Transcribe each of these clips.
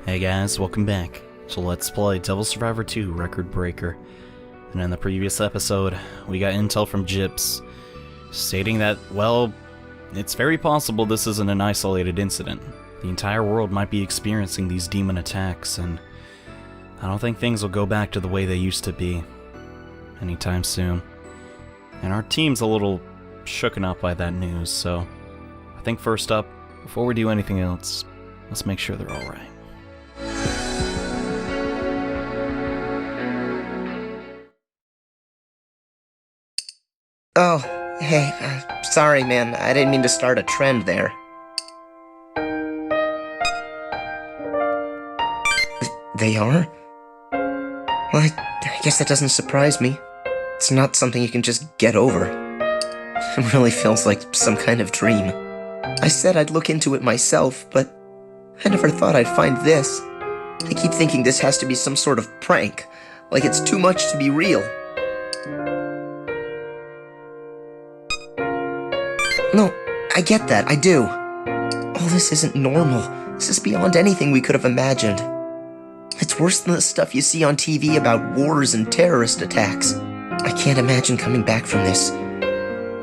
Hey guys, welcome back. So let's play Devil Survivor 2 Record Breaker. And in the previous episode, we got intel from Gyps, stating that, well, it's very possible this isn't an isolated incident. The entire world might be experiencing these demon attacks, and I don't think things will go back to the way they used to be anytime soon. And our team's a little shooken up by that news, so I think first up, before we do anything else, let's make sure they're alright. Oh, hey, sorry man, I didn't mean to start a trend there. They are? Well, I guess that doesn't surprise me. It's not something you can just get over. It really feels like some kind of dream. I said I'd look into it myself, but I never thought I'd find this. I keep thinking this has to be some sort of prank, like it's too much to be real. No, I get that, I do. All this isn't normal. This is beyond anything we could have imagined. It's worse than the stuff you see on TV about wars and terrorist attacks. I can't imagine coming back from this.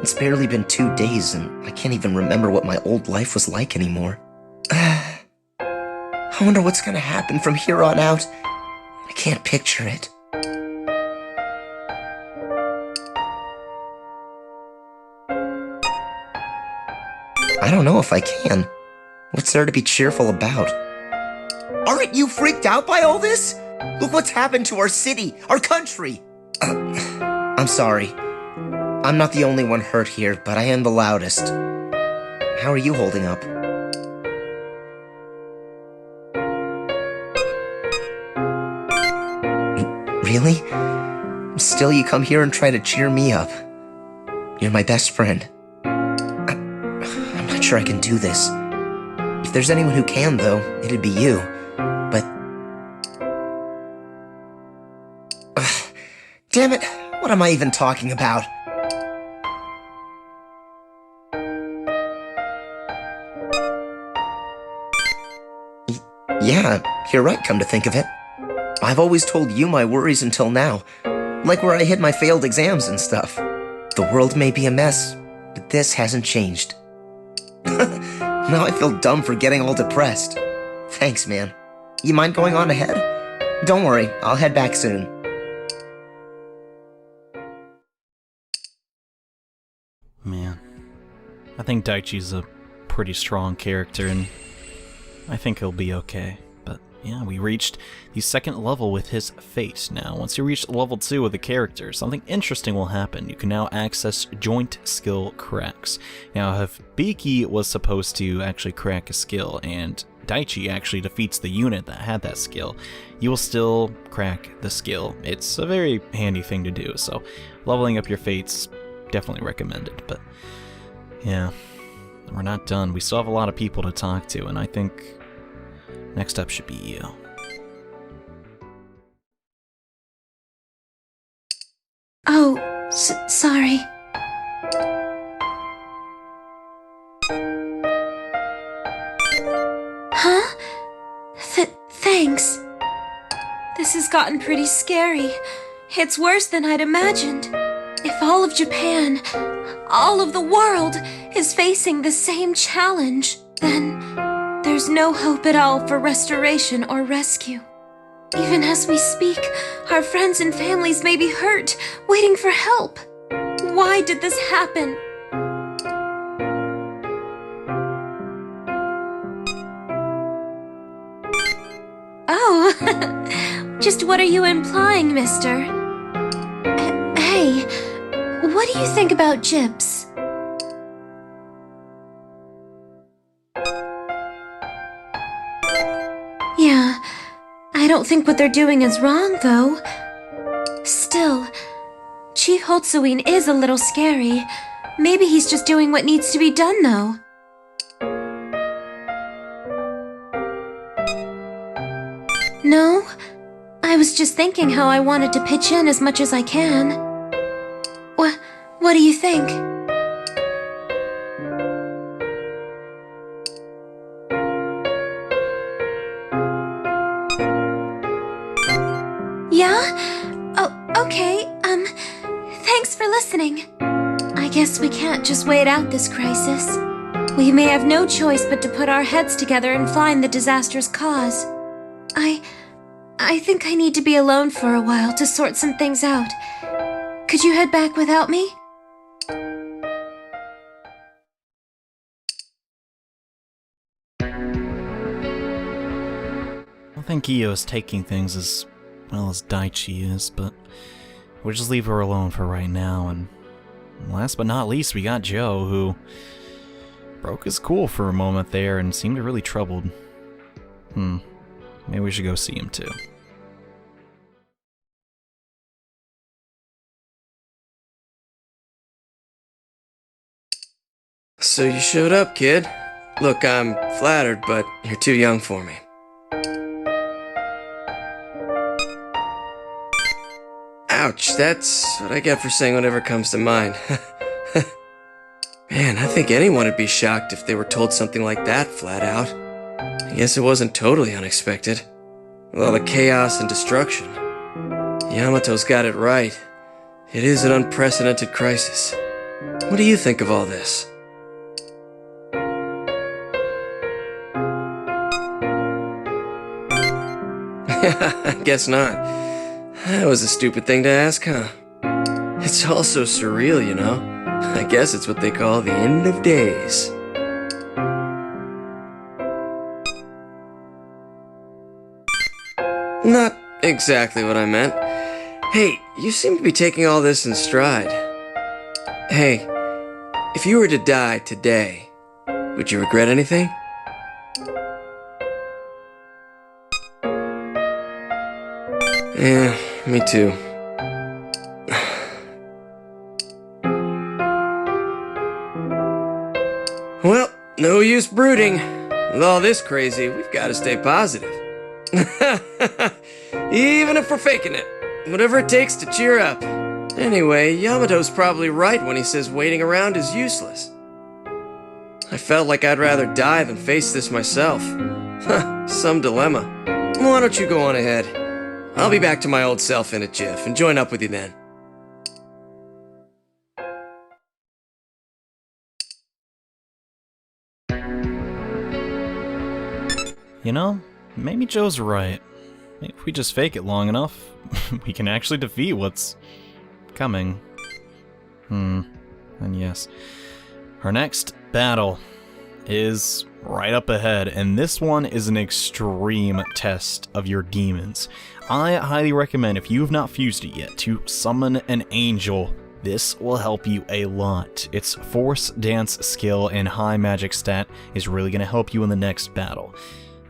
It's barely been 2 days, and I can't even remember what my old life was like anymore. I wonder what's gonna happen from here on out. I can't picture it. I don't know if I can. What's there to be cheerful about? Aren't you freaked out by all this? Look what's happened to our city, our country! I'm sorry. I'm not the only one hurt here, but I am the loudest. How are you holding up? Really? Still you come here and try to cheer me up. You're my best friend. I'm not sure I can do this. If there's anyone who can, though, it'd be you. But... damn it, what am I even talking about? Yeah, you're right, come to think of it. I've always told you my worries until now, like where I hid my failed exams and stuff. The world may be a mess, but this hasn't changed. Now I feel dumb for getting all depressed. Thanks, man. You mind going on ahead? Don't worry, I'll head back soon. Man, I think Daichi's a pretty strong character, and I think he'll be okay. But yeah, we reached the second level with his fate. Now, once you reach level 2 with the character, something interesting will happen. You can now access joint skill cracks. Now, if Biki was supposed to actually crack a skill, and Daichi actually defeats the unit that had that skill, you will still crack the skill. It's a very handy thing to do, so leveling up your fates, definitely recommended. But yeah, we're not done. We still have a lot of people to talk to, and I think next up should be you. Oh, sorry. Huh? Thanks. This has gotten pretty scary. It's worse than I'd imagined. If all of Japan, all of the world, is facing the same challenge, then there's no hope at all for restoration or rescue. Even as we speak, our friends and families may be hurt, waiting for help. Why did this happen? Oh, just what are you implying, mister? Hey, what do you think about Gyps? Yeah, I don't think what they're doing is wrong, though. Still, Chief Hotsuin is a little scary. Maybe he's just doing what needs to be done, though. No, I was just thinking how I wanted to pitch in as much as I can. What do you think? Oh, okay, thanks for listening. I guess we can't just wait out this crisis. We may have no choice but to put our heads together and find the disaster's cause. I think I need to be alone for a while to sort some things out. Could you head back without me? I think Io is taking things as well as Daichi is, but we'll just leave her alone for right now. And last but not least, we got Joe, who broke his cool for a moment there and seemed really troubled. Maybe we should go see him too. So you showed up, kid. Look, I'm flattered, but you're too young for me. Ouch, that's what I get for saying whatever comes to mind. Man, I think anyone would be shocked if they were told something like that flat out. I guess it wasn't totally unexpected. With all the chaos and destruction. Yamato's got it right. It is an unprecedented crisis. What do you think of all this? I guess not. That was a stupid thing to ask, huh? It's all so surreal, you know? I guess it's what they call the end of days. Not exactly what I meant. Hey, you seem to be taking all this in stride. Hey, if you were to die today, would you regret anything? Yeah, me too. Well, no use brooding. With all this crazy, we've got to stay positive. Even if we're faking it. Whatever it takes to cheer up. Anyway, Yamato's probably right when he says waiting around is useless. I felt like I'd rather die than face this myself. Some dilemma. Why don't you go on ahead? I'll be back to my old self in a jiff and join up with you then. You know, maybe Joe's right. Maybe if we just fake it long enough, we can actually defeat what's coming. And yes, our next battle is right up ahead, and this one is an extreme test of your demons. I highly recommend, if you have not fused it yet, to summon an angel. This will help you a lot. Its force, dance, skill, and high magic stat is really going to help you in the next battle.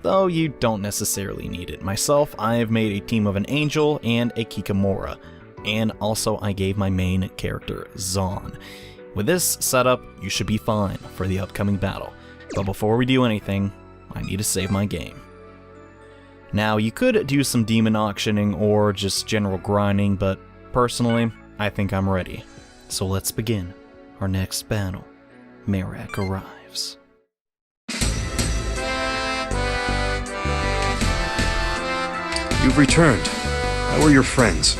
Though you don't necessarily need it. Myself, I have made a team of an angel and a Kikamura. And also I gave my main character Zon. With this setup, you should be fine for the upcoming battle. But before we do anything, I need to save my game. Now, you could do some demon auctioning or just general grinding, but personally, I think I'm ready. So let's begin our next battle. Merak arrives. You've returned. How are your friends?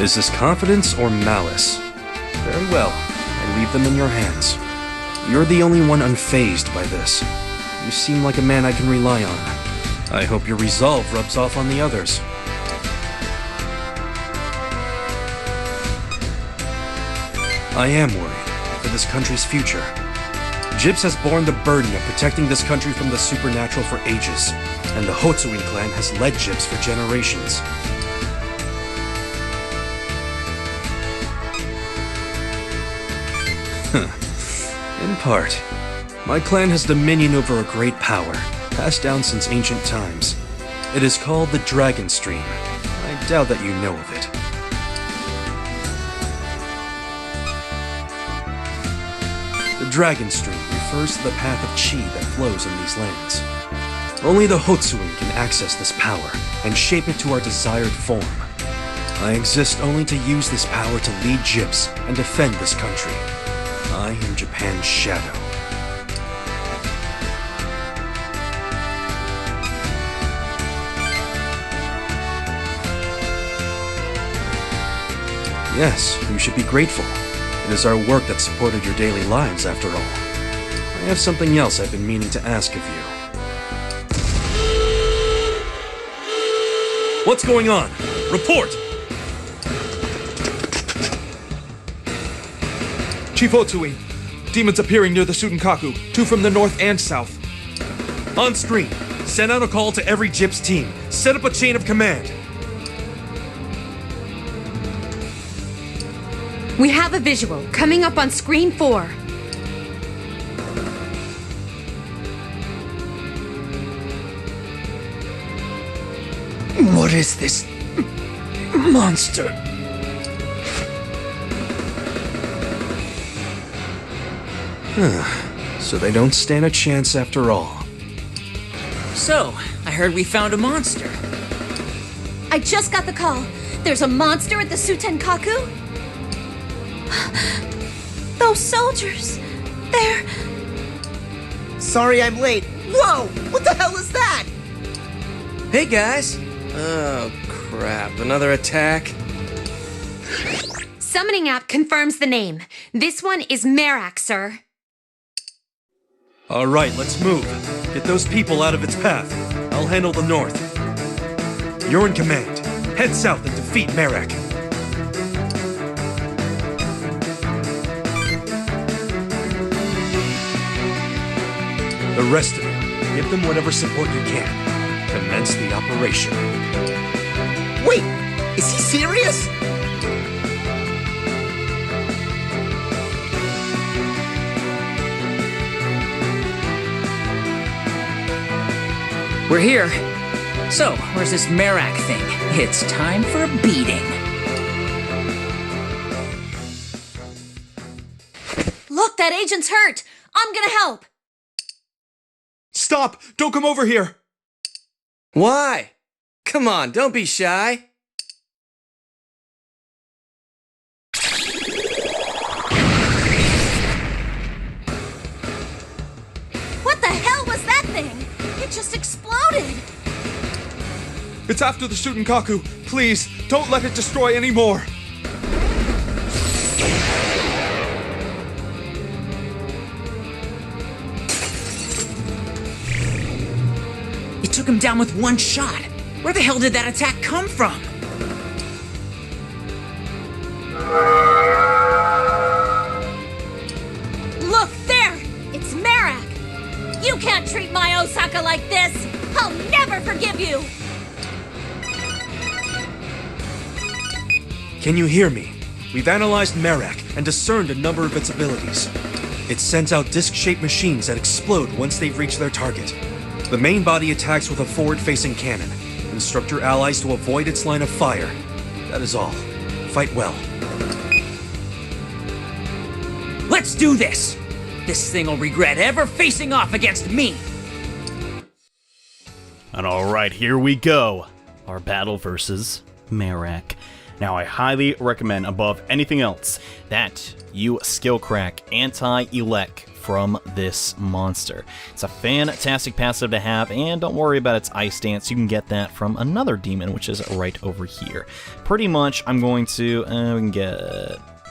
Is this confidence or malice? Very well. I leave them in your hands. You're the only one unfazed by this. You seem like a man I can rely on. I hope your resolve rubs off on the others. I am worried for this country's future. Gibbs has borne the burden of protecting this country from the supernatural for ages, and the Hotsuin clan has led Gibbs for generations. In part. My clan has dominion over a great power, passed down since ancient times. It is called the Dragon Stream. I doubt that you know of it. The Dragon Stream refers to the path of chi that flows in these lands. Only the Hotsuin can access this power and shape it to our desired form. I exist only to use this power to lead Gibbs and defend this country. I am Japan's shadow. Yes, you should be grateful. It is our work that supported your daily lives, after all. I have something else I've been meaning to ask of you. What's going on? Report! Chief Otsui, demons appearing near the Tsuutenkaku, 2 from the north and south. On screen, send out a call to every JIP's team. Set up a chain of command. We have a visual coming up on screen 4. What is this monster? So they don't stand a chance after all. So, I heard we found a monster. I just got the call. There's a monster at the Tsuutenkaku? Those soldiers, they're... Sorry I'm late. Whoa! What the hell is that? Hey guys! Oh crap, another attack? Summoning app confirms the name. This one is Merak, sir. All right, let's move. Get those people out of its path. I'll handle the north. You're in command. Head south and defeat Merak. The rest of you, give them whatever support you can. Commence the operation. Wait, is he serious? We're here. So, where's this Merak thing? It's time for a beating. Look, that agent's hurt. I'm gonna help. Stop! Don't come over here! Why? Come on, don't be shy. What the hell was that thing? It just exploded. It's after the Tsuutenkaku. Please, don't let it destroy any more. It took him down with one shot. Where the hell did that attack come from? Look, there! It's Merak! You can't treat my Osaka like this! I'll never forgive you! Can you hear me? We've analyzed Merak and discerned a number of its abilities. It sends out disc-shaped machines that explode once they've reached their target. The main body attacks with a forward-facing cannon. Instruct your allies to avoid its line of fire. That is all. Fight well. Let's do this! This thing will regret ever facing off against me! And alright, here we go. Our battle versus Merak. Now, I highly recommend, above anything else, that you skill crack anti-elect from this monster. It's a fantastic passive to have, and don't worry about its ice dance. You can get that from another demon, which is right over here. Pretty much, I'm going to we can get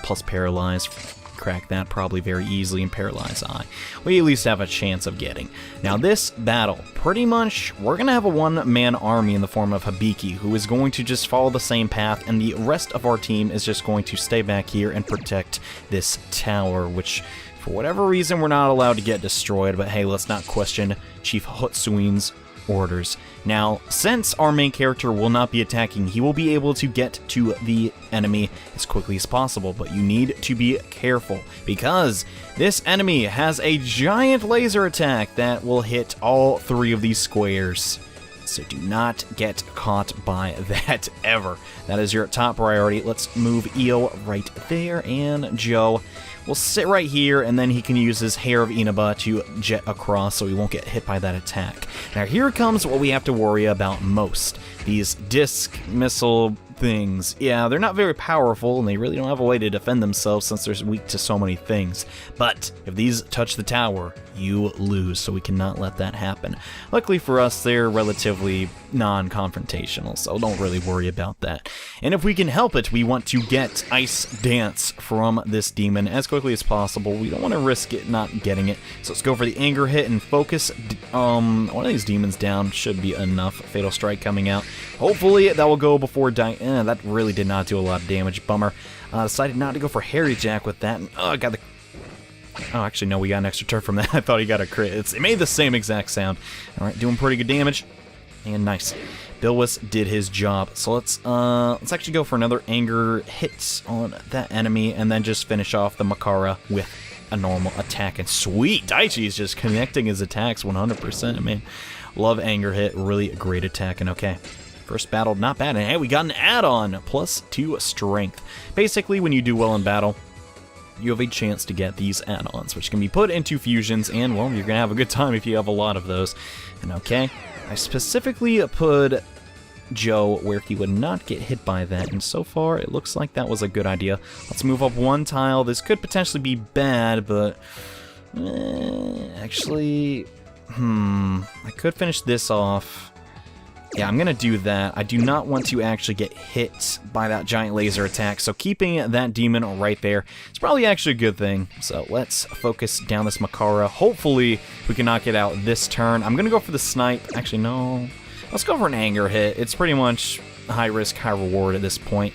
plus paralyze. Crack that probably very easily, and paralyze eye. We at least have a chance of getting. Now this battle, pretty much, we're going to have a one-man army in the form of Hibiki, who is going to just follow the same path, and the rest of our team is just going to stay back here and protect this tower, which, for whatever reason, we're not allowed to get destroyed, but hey, let's not question Chief Hotsuin's orders. Now, since our main character will not be attacking, he will be able to get to the enemy as quickly as possible, but you need to be careful because this enemy has a giant laser attack that will hit all 3 of these squares. So do not get caught by that ever. That is your top priority. Let's move Io right there, and Joe will sit right here, and then he can use his Hair of Inaba to jet across so he won't get hit by that attack. Now here comes what we have to worry about most. These disc missile things. Yeah, they're not very powerful, and they really don't have a way to defend themselves since they're weak to so many things. But if these touch the tower, you lose, so we cannot let that happen. Luckily for us, they're relatively non-confrontational, so don't really worry about that. And if we can help it, we want to get Ice Dance from this demon as quickly as possible. We don't want to risk it not getting it, so let's go for the anger hit and focus. One of these demons down should be enough. Fatal Strike coming out. Hopefully that will go before that really did not do a lot of damage. Bummer. Decided not to go for Harry Jack with that. I got the... Oh, actually, no, we got an extra turn from that. I thought he got a crit. It made the same exact sound. Alright, doing pretty good damage. And nice. Bilwis did his job. So let's actually go for another anger hit on that enemy, and then just finish off the Makara with a normal attack. And sweet, Daichi is just connecting his attacks 100%. Man, love anger hit. Really a great attack. And okay, first battle, not bad. And hey, we got an add-on, +2 strength. Basically, when you do well in battle, you have a chance to get these add-ons, which can be put into fusions, and, well, you're going to have a good time if you have a lot of those. And okay, I specifically put Joe where he would not get hit by that, and so far it looks like that was a good idea. Let's move up one tile. This could potentially be bad, but actually, I could finish this off. Yeah, I'm gonna do that. I do not want to actually get hit by that giant laser attack, so keeping that demon right there is probably actually a good thing. So let's focus down this Makara. Hopefully we can knock it out this turn. I'm gonna go for the snipe. Actually, no. Let's go for an anger hit. It's pretty much high risk, high reward at this point.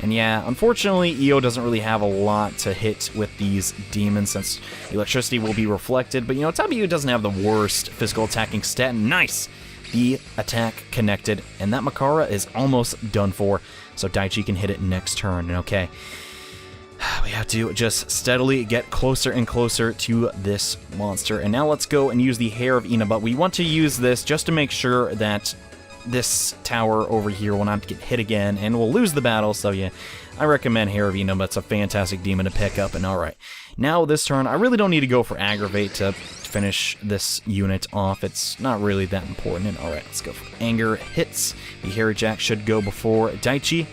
And yeah, unfortunately, EO doesn't really have a lot to hit with these demons since electricity will be reflected. But you know, Tabiu doesn't have the worst physical attacking stat. Nice! The attack connected, and that Makara is almost done for. So Daichi can hit it next turn. And okay, we have to just steadily get closer and closer to this monster. And now let's go and use the Hair of Ina, but we want to use this just to make sure that this tower over here will not get hit again, and we'll lose the battle. So yeah, I recommend Hair of Ina, but it's a fantastic demon to pick up. And alright, now this turn, I really don't need to go for Aggravate to finish this unit off. It's not really that important. And alright, let's go for anger hits. The Harry Jack should go before Daichi.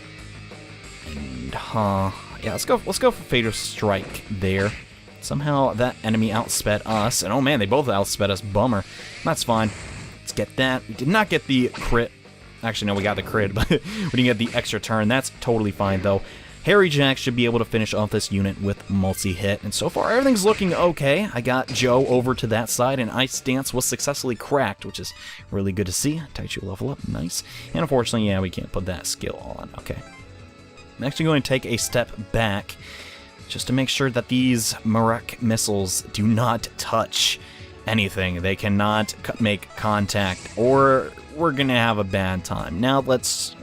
And yeah, let's go for Fatal Strike there. Somehow that enemy outsped us, and oh man, they both outsped us. Bummer. That's fine. Let's get that. We did not get the crit. Actually, no, we got the crit, but we didn't get the extra turn. That's totally fine though. Harry Jack should be able to finish off this unit with multi-hit, and so far everything's looking okay. I got Joe over to that side, and Ice Dance was successfully cracked, which is really good to see. Taichi level up, nice. And unfortunately, yeah, we can't put that skill on. Okay. I'm actually going to take a step back just to make sure that these Merak missiles do not touch anything. They cannot make contact, or we're going to have a bad time. Now let's...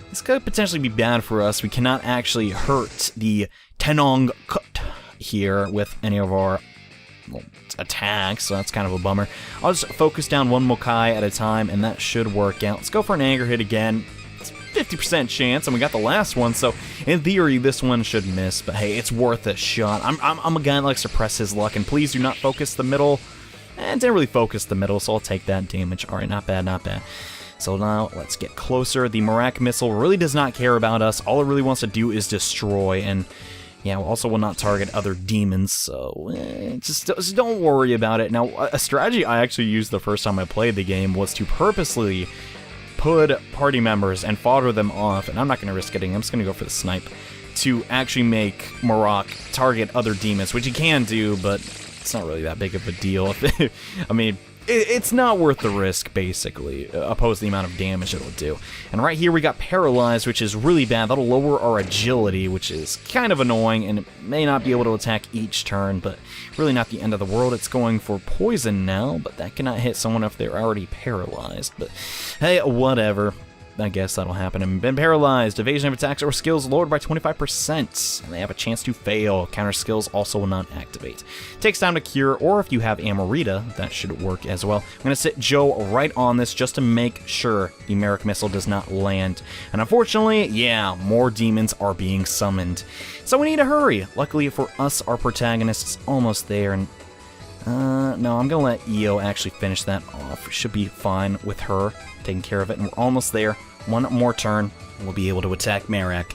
this could potentially be bad for us. We cannot actually hurt the Tenong Kut here with any of our attacks, so that's kind of a bummer. I'll just focus down one Mokai at a time, and that should work out. Let's go for an anger hit again. 50% chance, and we got the last one, so in theory this one should miss, but hey, it's worth a shot. I'm a guy that likes to press his luck, and please do not focus the middle. It didn't really focus the middle, so I'll take that damage. Alright, not bad, not bad. So now let's get closer. The Merak missile really does not care about us. All it really wants to do is destroy, and yeah, also will not target other demons, so just don't worry about it. Now, a strategy I actually used the first time I played the game was to purposely put party members and fodder them off, and I'm not going to risk getting them. I'm just going to go for the snipe to actually make Merak target other demons, which he can do, but it's not really that big of a deal. I mean, it's not worth the risk, basically, opposed to the amount of damage it'll do. And right here we got Paralyzed, which is really bad. That'll lower our agility, which is kind of annoying, and it may not be able to attack each turn, but really not the end of the world. It's going for Poison now, but that cannot hit someone if they're already paralyzed. But hey, whatever. I guess that'll happen. And been paralyzed. Evasion of attacks or skills lowered by 25%. And they have a chance to fail. Counter skills also will not activate. Takes time to cure, or if you have Amorita, that should work as well. I'm going to sit Joe right on this just to make sure the Merak missile does not land. And unfortunately, yeah, more demons are being summoned. So we need to hurry. Luckily for us, our protagonist is almost there. And no, I'm going to let Io actually finish that off. Should be fine with her taking care of it. And we're almost there. one more turn, and we'll be able to attack Merak.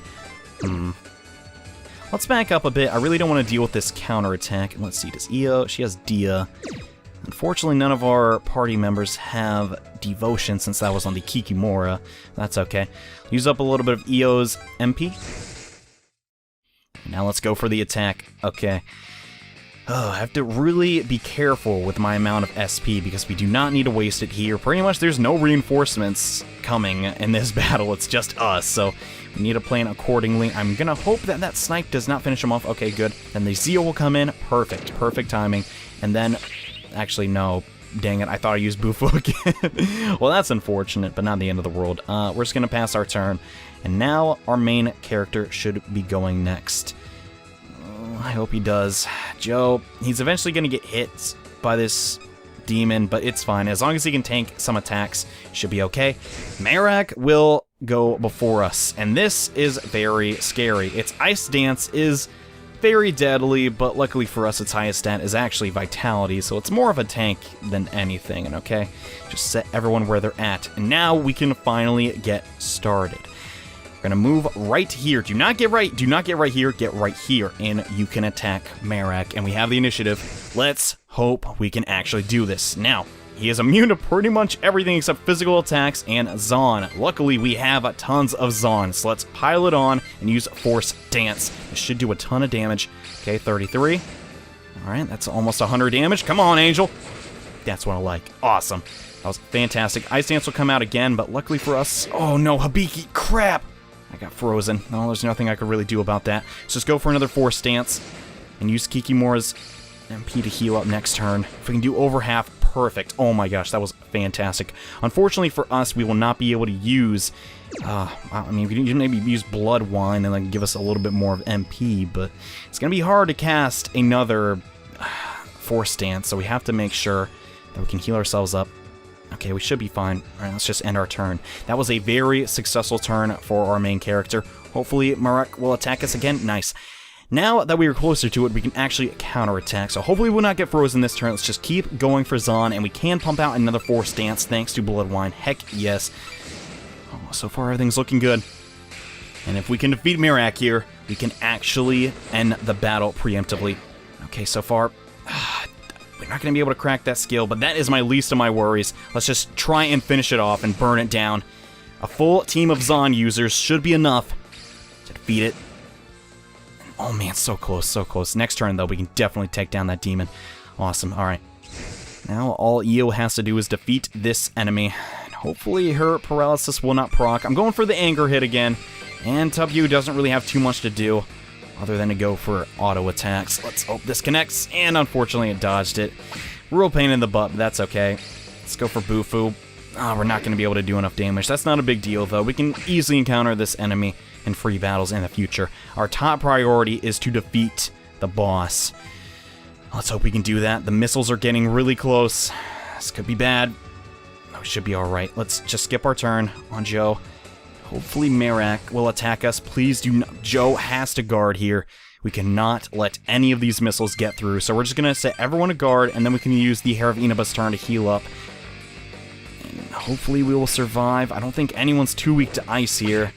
Let's back up a bit. I really don't want to deal with this counterattack. Let's see, does Io? She has Dia. Unfortunately, none of our party members have Devotion since that was on the Kikimora. That's okay. Use up a little bit of Io's MP. Now let's go for the attack. Okay. Oh, I have to really be careful with my amount of SP because we do not need to waste it here. Pretty much there's no reinforcements coming in this battle. It's just us, so we need to plan accordingly. I'm gonna hope that that snipe does not finish him off. Okay, good. Then the Zeo will come in. Perfect. Perfect timing. And then... Actually, no. Dang it, I thought I used Bufu again. Well, that's unfortunate, but not the end of the world. We're just gonna pass our turn. And now our main character should be going next. I hope he does. Joe, he's eventually going to get hit by this demon, but it's fine. As long as he can tank some attacks, should be okay. Merak will go before us, and this is very scary. Its Ice Dance is very deadly, but luckily for us, its highest stat is actually Vitality, so it's more of a tank than anything, and okay? Just set everyone where they're at, and now we can finally get started. We're gonna move right here. Do not get right here, get right here, and you can attack Merak, and we have the initiative. Let's hope we can actually do this. Now, he is immune to pretty much everything except physical attacks and Zon. Luckily, we have tons of Zon, so let's pile it on and use Force Dance. This should do a ton of damage. Okay, 33. Alright, that's almost 100 damage. Come on, Angel. That's what I like. Awesome. That was fantastic. Ice Dance will come out again, but luckily for us... Oh no, Hibiki, crap! I got frozen. No, there's nothing I could really do about that. So just go for another Force Stance and use Kikimora's MP to heal up next turn. If we can do over half, perfect. Oh my gosh, that was fantastic. Unfortunately for us, we will not be able to use... I mean, we can maybe use Blood Wine and like give us a little bit more of MP, but it's going to be hard to cast another Force Stance, so we have to make sure that we can heal ourselves up. Okay, we should be fine. Alright, let's just end our turn. That was a very successful turn for our main character. Hopefully, Merak will attack us again. Nice. Now that we are closer to it, we can actually counterattack. So hopefully we'll not get frozen this turn. Let's just keep going for Zon, and we can pump out another Force Dance thanks to Blood Wine. Heck yes. Oh, so far everything's looking good. And if we can defeat Merak here, we can actually end the battle preemptively. Okay, so far... We're not going to be able to crack that skill, but that is my least of my worries. Let's just try and finish it off and burn it down. A full team of Zon users should be enough to defeat it. Oh man, so close, so close. Next turn, though, we can definitely take down that demon. Awesome, alright. Now all Io has to do is defeat this enemy. And hopefully her paralysis will not proc. I'm going for the anger hit again. And Tubyu doesn't really have too much to do other than to go for auto attacks. Let's hope this connects, and unfortunately it dodged it. Real pain in the butt, but that's okay. Let's go for Bufu. We're not going to be able to do enough damage. That's not a big deal, though. We can easily encounter this enemy in free battles in the future. Our top priority is to defeat the boss. Let's hope we can do that. The missiles are getting really close. This could be bad. We should be alright. Let's just skip our turn on Joe. Hopefully Merak will attack us. Please do not. Joe has to guard here. We cannot let any of these missiles get through. So we're just going to set everyone to guard, and then we can use the Hair of Inaba's turn to heal up. And hopefully we will survive. I don't think anyone's too weak to ice here.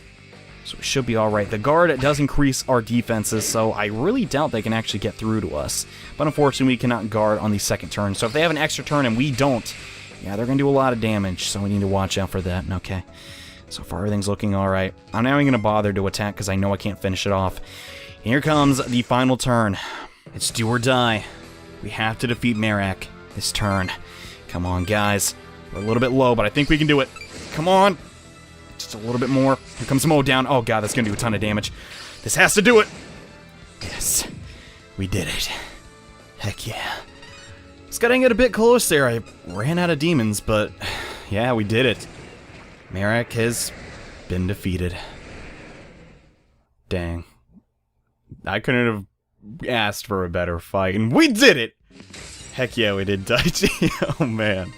So we should be alright. The guard does increase our defenses, so I really doubt they can actually get through to us. But unfortunately we cannot guard on the second turn. So if they have an extra turn and we don't, yeah, they're going to do a lot of damage. So we need to watch out for that. Okay. So far, everything's looking alright. I'm not even going to bother to attack because I know I can't finish it off. Here comes the final turn. It's do or die. We have to defeat Merak this turn. Come on, guys. We're a little bit low, but I think we can do it. Come on. Just a little bit more. Here comes Mo down. Oh, God, that's going to do a ton of damage. This has to do it. Yes. We did it. Heck yeah. It's getting it a bit close there. I ran out of demons, but yeah, we did it. Merak has been defeated. Dang. I couldn't have asked for a better fight, and we did it! Heck yeah, we did, Daichi. Oh man.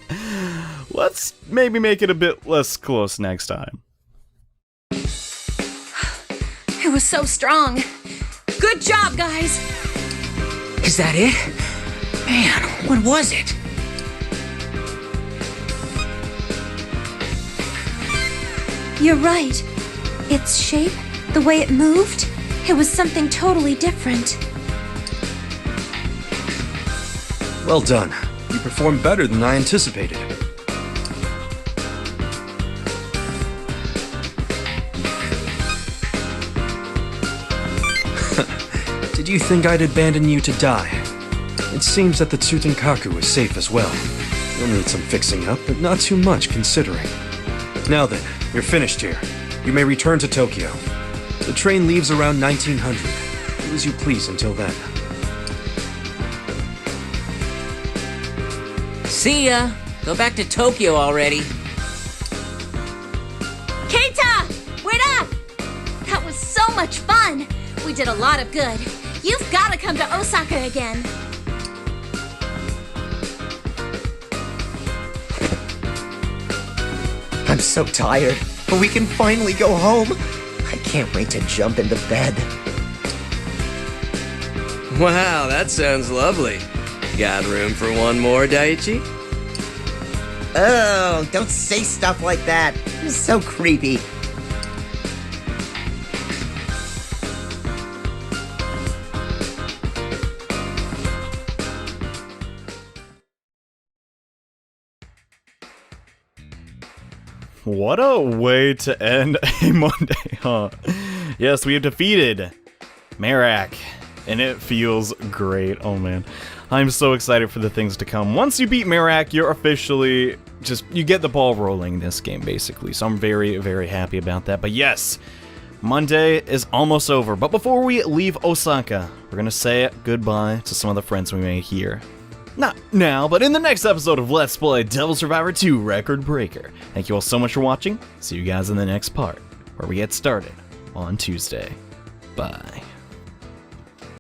Let's maybe make it a bit less close next time. It was so strong. Good job, guys. Is that it? Man, what was it? You're right. Its shape, the way it moved, it was something totally different. Well done. You performed better than I anticipated. Did you think I'd abandon you to die? It seems that the Tsuutenkaku is safe as well. You'll need some fixing up, but not too much considering. Now then, you're finished here. You may return to Tokyo. The train leaves around 1900. Do as you please until then. See ya! Go back to Tokyo already. Keita! Wait up! That was so much fun! We did a lot of good. You've got to come to Osaka again. I'm so tired, but we can finally go home. I can't wait to jump into bed. Wow, that sounds lovely. Got room for one more, Daichi? Oh, don't say stuff like that. You're so creepy. What a way to end a Monday, huh? Yes, we have defeated Merak, and it feels great. Oh man, I'm so excited for the things to come. Once you beat Merak, you're officially you get the ball rolling in this game, basically. So I'm very, very happy about that. But yes, Monday is almost over. But before we leave Osaka, we're gonna say goodbye to some of the friends we made here. Not now, but in the next episode of Let's Play Devil Survivor 2 Record Breaker. Thank you all so much for watching. See you guys in the next part, where we get started on Tuesday. Bye.